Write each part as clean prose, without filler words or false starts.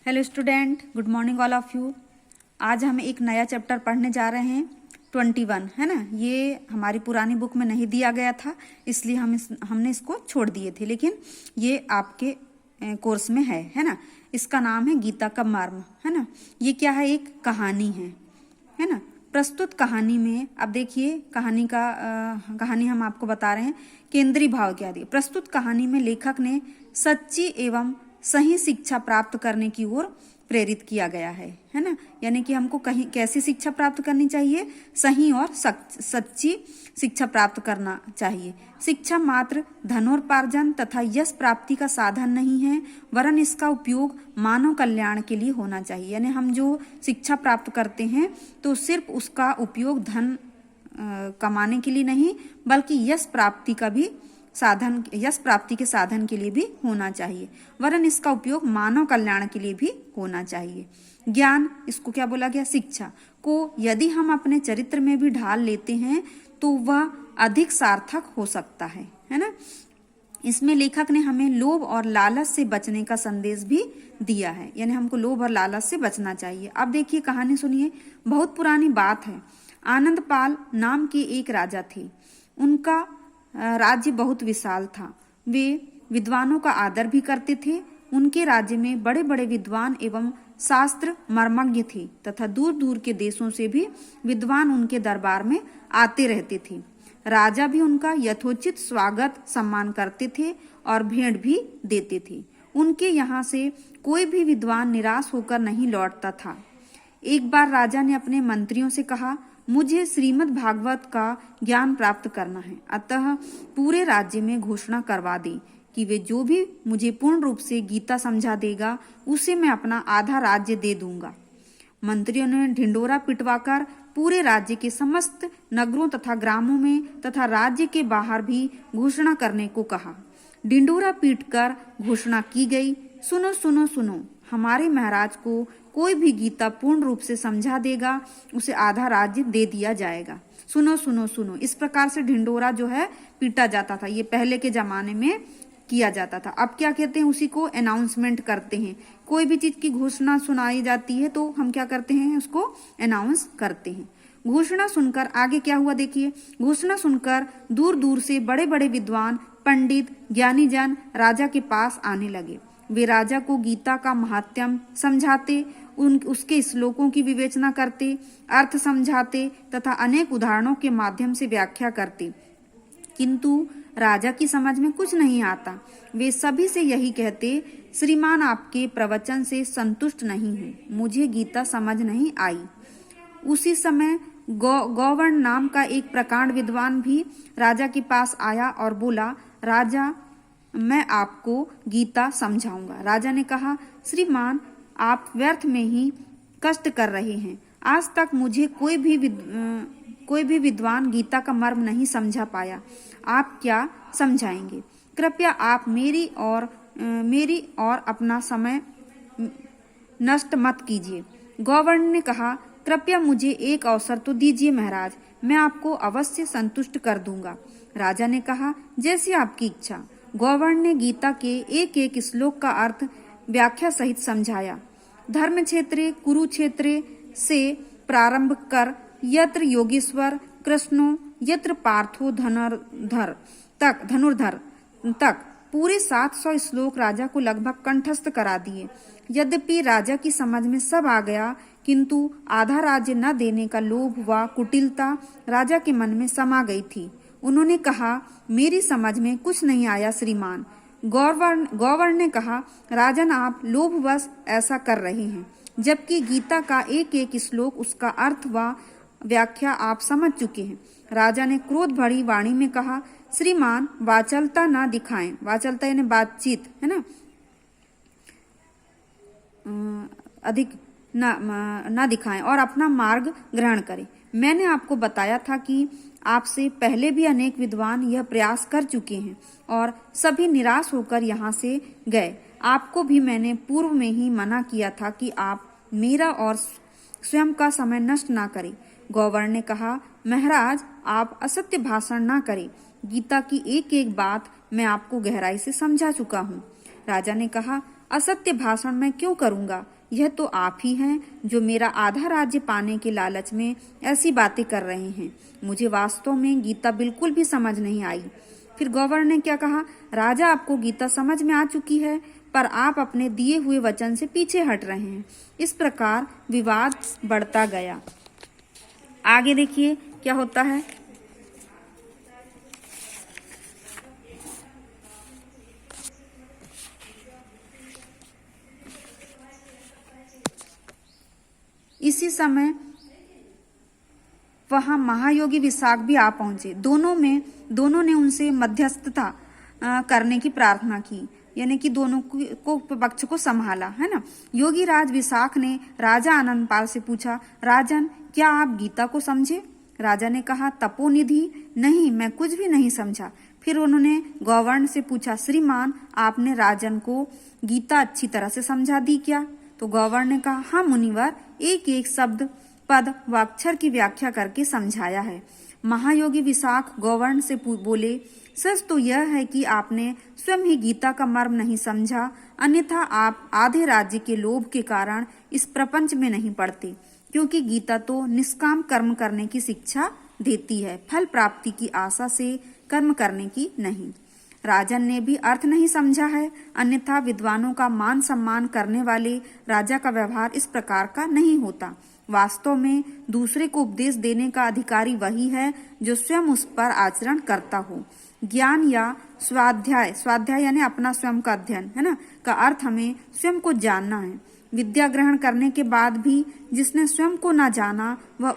Hello student, good morning all of you. आज हम एक नया चैप्टर पढ़ने जा रहे हैं 21, है ना। ये हमारी पुरानी बुक में नहीं दिया गया था, इसलिए हमने इसको छोड़ दिए थे, लेकिन ये आपके कोर्स में है ना। इसका नाम है गीता का मर्म, है ना। ये क्या है, एक कहानी है ना। प्रस्तुत कहानी में अब देखिए कहानी हम आपको बता रहे हैं। केंद्रीय भाव क्या दिए। प्रस्तुत कहानी में लेखक ने सच्ची एवं सही शिक्षा प्राप्त करने की ओर प्रेरित किया गया है ना। यानी कि हमको कहीं कैसी शिक्षा प्राप्त करनी चाहिए, सही और सच्ची शिक्षा प्राप्त करना चाहिए। शिक्षा मात्र धनोपार्जन तथा यश प्राप्ति का साधन नहीं है, वरन इसका उपयोग मानव कल्याण के लिए होना चाहिए। यानी हम जो शिक्षा प्राप्त करते हैं तो सिर्फ उसका उपयोग धन कमाने के लिए नहीं, बल्कि यश प्राप्ति के साधन के लिए भी होना चाहिए, वरन इसका उपयोग मानव कल्याण के लिए भी होना चाहिए। ज्ञान, इसको क्या बोला गया, शिक्षा को यदि हम अपने चरित्र में भी ढाल लेते हैं तो वह अधिक सार्थक हो सकता है ना। इसमें लेखक ने हमें लोभ और लालच से बचने का संदेश भी दिया है, यानी हमको लोभ और लालच से बचना चाहिए। अब देखिए कहानी सुनिए। बहुत पुरानी बात है। आनंदपाल नाम के एक राजा थे। उनका राज्य बहुत विशाल था। वे विद्वानों का आदर भी करते थे। उनके राज्य में बड़े बड़े विद्वान एवं शास्त्र मर्मज्ञ थे तथा दूर दूर के देशों से भी विद्वान उनके दरबार में आते रहते थे। राजा भी उनका यथोचित स्वागत सम्मान करते थे और भेंट भी देते थे। उनके यहाँ से कोई भी विद्वान निराश होकर नहीं लौटता था। एक बार राजा ने अपने मंत्रियों से कहा, मुझे श्रीमद् भागवत का ज्ञान प्राप्त करना है, अतः पूरे राज्य में घोषणा करवा दे कि वे जो भी मुझे पूर्ण रूप से गीता समझा देगा उसे मैं अपना आधा राज्य दे दूंगा। मंत्रियों ने ढिंडोरा पिटवाकर पूरे राज्य के समस्त नगरों तथा ग्रामों में तथा राज्य के बाहर भी घोषणा करने को कहा। ढिंडोरा पीटकर घोषणा की गई, सुनो सुनो सुनो, हमारे महाराज को कोई भी गीता पूर्ण रूप से समझा देगा उसे आधा राज्य दे दिया जाएगा। सुनो सुनो सुनो, इस प्रकार से ढिंडोरा जो है पीटा जाता था। ये पहले के जमाने में किया जाता था। अब क्या कहते हैं, उसी को अनाउंसमेंट करते हैं। कोई भी चीज की घोषणा सुनाई जाती है तो हम क्या करते हैं, उसको अनाउंस करते हैं। घोषणा सुनकर आगे क्या हुआ देखिए। घोषणा सुनकर दूर दूर से बड़े बड़े विद्वान, पंडित, ज्ञानी जन राजा के पास आने लगे। वे राजा को गीता का महात्म्य समझाते, उसके श्लोकों की विवेचना करते, अर्थ समझाते तथा अनेक उदाहरणों के माध्यम से व्याख्या करते, किंतु राजा की समझ में कुछ नहीं आता। वे सभी से यही कहते, श्रीमान आपके प्रवचन से संतुष्ट नहीं हूँ, मुझे गीता समझ नहीं आई। उसी समय गौवर्ण नाम का एक प्रकांड विद्वान भी राजा के पास आया और बोला, राजा मैं आपको गीता समझाऊंगा। राजा ने कहा, श्रीमान आप व्यर्थ में ही कष्ट कर रहे हैं। आज तक मुझे कोई भी विद्वान गीता का मर्म नहीं समझा पाया। आप क्या समझाएंगे? कृपया आप मेरी और अपना समय नष्ट मत कीजिए। गौवर्ण ने कहा, कृपया मुझे एक अवसर तो दीजिए महाराज, मैं आपको अवश्य संतुष्ट कर दूंगा। राजा ने कहा, जैसी आपकी इच्छा। गौवर्ण ने गीता के एक एक श्लोक का अर्थ व्याख्या सहित समझाया। धर्म क्षेत्रे कुरुक्षेत्रे से प्रारंभ कर यत्र योगेश्वर कृष्णो यत्र पार्थो धनुर्धर तक पूरे 700 श्लोक राजा को लगभग कंठस्थ करा दिए। यद्यपि राजा की समझ में सब आ गया, किंतु आधा राज्य न देने का लोभ व कुटिलता राजा के मन में समा गई थी। उन्होंने कहा, मेरी समझ में कुछ नहीं आया श्रीमान। गौवर्ण ने कहा, राजन आप लोभवश ऐसा कर रहे हैं, जबकि गीता का एक एक श्लोक, उसका अर्थ व व्याख्या आप समझ चुके हैं। राजा ने क्रोध भरी वाणी में कहा, श्रीमान वाचलता न दिखाएं। वाचलता यानी बातचीत, है ना, अधिक न दिखाएं और अपना मार्ग ग्रहण करें। मैंने आपको बताया था कि आपसे पहले भी अनेक विद्वान यह प्रयास कर चुके हैं और सभी निराश होकर यहाँ से गए। आपको भी मैंने पूर्व में ही मना किया था कि आप मेरा और स्वयं का समय नष्ट ना करें। गौवर्ण ने कहा, महाराज आप असत्य भाषण ना करें। गीता की एक एक बात मैं आपको गहराई से समझा चुका हूँ। राजा ने कहा, असत्य भाषण मैं क्यों करूंगा? यह तो आप ही हैं जो मेरा आधा राज्य पाने के लालच में ऐसी बातें कर रहे हैं। मुझे वास्तव में गीता बिल्कुल भी समझ नहीं आई। फिर गवर्नर ने क्या कहा? राजा, आपको गीता समझ में आ चुकी है, पर आप अपने दिए हुए वचन से पीछे हट रहे हैं। इस प्रकार विवाद बढ़ता गया। आगे देखिए क्या होता है। इसी समय वहां महायोगी विशाख भी आ पहुंचे। दोनों ने उनसे मध्यस्थता करने की प्रार्थना की, यानी कि दोनों को पक्ष को संभाला, है ना। योगी राज विशाख ने राजा आनंदपाल से पूछा, राजन, क्या आप गीता को समझे? राजा ने कहा, तपोनिधि, नहीं, मैं कुछ भी नहीं समझा। फिर उन्होंने गवर्नर से पूछा, श्रीमान, आपने राजन को गीता अच्छी तरह से समझा दी क्या? तो गवर्नर ने कहा, हाँ मुनिवर, एक एक शब्द, पद व अक्षर की व्याख्या करके समझाया है। महायोगी विशाख गवर्नर से बोले, सच तो यह है कि आपने स्वयं ही गीता का मर्म नहीं समझा, अन्यथा आप आधे राज्य के लोभ के कारण इस प्रपंच में नहीं पड़ते, क्योंकि गीता तो निष्काम कर्म करने की शिक्षा देती है, फल प्राप्ति की आशा से कर्म करने की नहीं। राजन ने भी अर्थ नहीं समझा है, अन्यथा विद्वानों का मान सम्मान करने वाले राजा का व्यवहार इस प्रकार का नहीं होता। वास्तव में दूसरे को उपदेश देने का अधिकारी वही है जो स्वयं उस पर आचरण करता हो। ज्ञान या स्वाध्याय यानी अपना स्वयं का अध्ययन, है ना, का अर्थ हमें स्वयं को जानना है। विद्या ग्रहण करने के बाद भी जिसने स्वयं को न जाना वह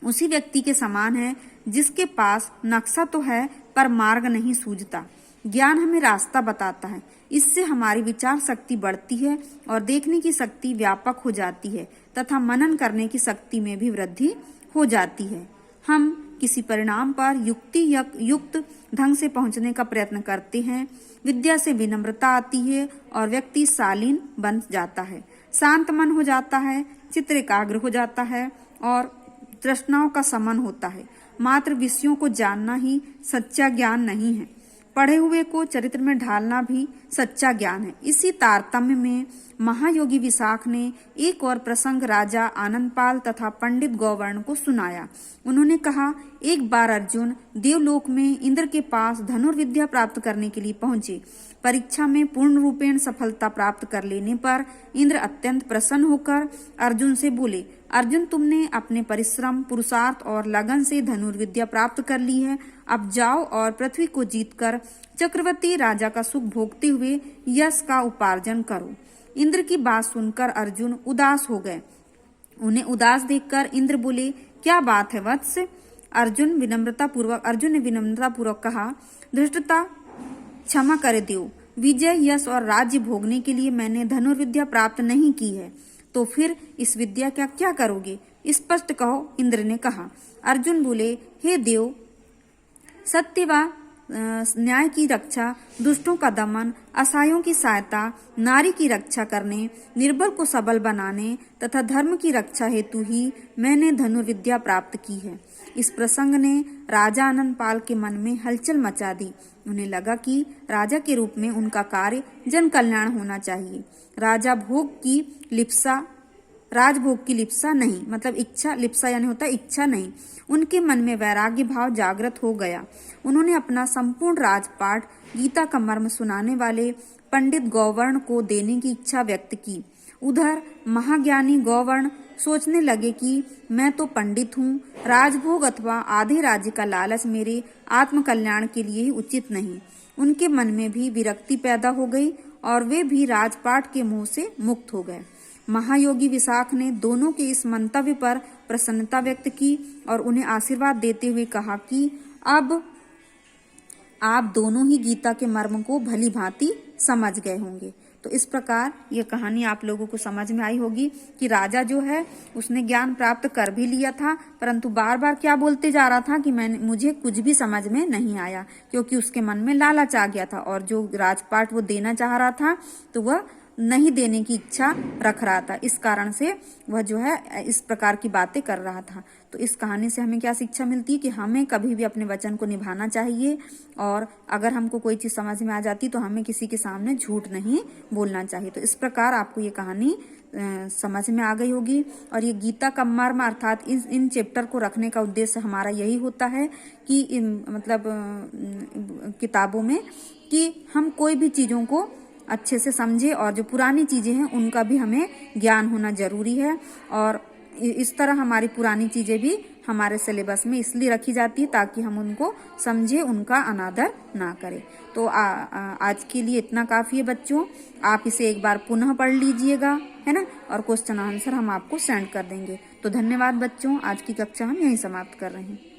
उसी व्यक्ति के समान है जिसके पास नक्शा तो है पर मार्ग नहीं सूझता। ज्ञान हमें रास्ता बताता है, इससे हमारी विचार शक्ति बढ़ती है और देखने की शक्ति व्यापक हो जाती है तथा मनन करने की शक्ति में भी वृद्धि हो जाती है। हम किसी परिणाम पर युक्त ढंग से पहुंचने का प्रयत्न करते हैं। विद्या से विनम्रता आती है और व्यक्ति शालीन बन जाता है, शांत मन हो जाता है, चित्त एकाग्र हो जाता है और तृष्णाओं का समन होता है। मात्र विषयों को जानना ही सच्चा ज्ञान नहीं है, पढ़े हुए को चरित्र में ढालना भी सच्चा ज्ञान है। इसी तारतम्य में महायोगी विशाख ने एक और प्रसंग राजा आनंदपाल तथा पंडित गौवर्ण को सुनाया। उन्होंने कहा, एक बार अर्जुन देवलोक में इंद्र के पास धनुर्विद्या प्राप्त करने के लिए पहुंचे। परीक्षा में पूर्ण रूपेण सफलता प्राप्त कर लेने पर इंद्र अत्यंत प्रसन्न होकर अर्जुन से बोले, अर्जुन, तुमने अपने परिश्रम, पुरुषार्थ और लगन से धनुर्विद्या प्राप्त कर ली है। अब जाओ और पृथ्वी को जीतकर चक्रवर्ती राजा का सुख भोगते हुए यश का उपार्जन करो। इंद्र की बात सुनकर अर्जुन उदास हो गए। उन्हें उदास देखकर इंद्र बोले, क्या बात है वत्स? अर्जुन ने विनम्रता पूर्वक कहा, धृष्टता क्षमा कर दो। विजय, यश और राज्य भोगने के लिए मैंने धनुर्विद्या प्राप्त नहीं की है, तो फिर इस विद्या का क्या करोगे? स्पष्ट कहो, इंद्र ने कहा। अर्जुन बोले, हे देव, सत्य व न्याय की रक्षा, दुष्टों का दमन, असहायों की सहायता, नारी की रक्षा करने, निर्बल को सबल बनाने तथा धर्म की रक्षा हेतु ही मैंने धनुर्विद्या प्राप्त की है। इस प्रसंग ने राजा आनंदपाल के मन में हलचल मचा दी। उन्हें लगा कि राजा के रूप में उनका कार्य जन कल्याण होना चाहिए। राजभोग की लिप्सा नहीं, मतलब इच्छा, लिप्सा यानी होता है इच्छा नहीं। उनके मन में वैराग्य भाव जागृत हो गया। उन्होंने अपना संपूर्ण राजपाट गीता का मर्म सुनाने वाले पंडित गौवर्ण को देने की इच्छा व्यक्त की। उधर महाज्ञानी गौवर्ण सोचने लगे कि मैं तो पंडित हूँ, राजभोग अथवा आधे राज्य का लालच मेरे आत्म कल्याण के लिए ही उचित नहीं। उनके मन में भी विरक्ति पैदा हो गई और वे भी राजपाट के मोह से मुक्त हो गए। महायोगी विशाख ने दोनों के इस मंतव्य पर प्रसन्नता व्यक्त की और उन्हें आशीर्वाद देते हुए कहा कि अब आप दोनों ही गीता के मर्म को भली भांति समझ गए होंगे। तो इस प्रकार ये कहानी आप लोगों को समझ में आई होगी कि राजा जो है उसने ज्ञान प्राप्त कर भी लिया था, परंतु बार बार क्या बोलते जा रहा था कि मुझे कुछ भी समझ में नहीं आया, क्योंकि उसके मन में लालच आ गया था और जो राजपाट वो देना चाह रहा था तो वह नहीं देने की इच्छा रख रहा था, इस कारण से वह जो है इस प्रकार की बातें कर रहा था। तो इस कहानी से हमें क्या शिक्षा मिलती है कि हमें कभी भी अपने वचन को निभाना चाहिए, और अगर हमको कोई चीज समझ में आ जाती तो हमें किसी के सामने झूठ नहीं बोलना चाहिए। तो इस प्रकार आपको ये कहानी समझ में आ गई होगी। और ये गीता का मर्म अर्थात इन चैप्टर को रखने का उद्देश्य हमारा यही होता है कि किताबों में कि हम कोई भी चीज़ों को अच्छे से समझे, और जो पुरानी चीज़ें हैं उनका भी हमें ज्ञान होना जरूरी है। और इस तरह हमारी पुरानी चीज़ें भी हमारे सिलेबस में इसलिए रखी जाती है ताकि हम उनको समझे, उनका अनादर ना करें। तो आज के लिए इतना काफ़ी है बच्चों, आप इसे एक बार पुनः पढ़ लीजिएगा, है ना, और क्वेश्चन आंसर हम आपको सेंड कर देंगे। तो धन्यवाद बच्चों, आज की कक्षा हम यहीं समाप्त कर रहे हैं।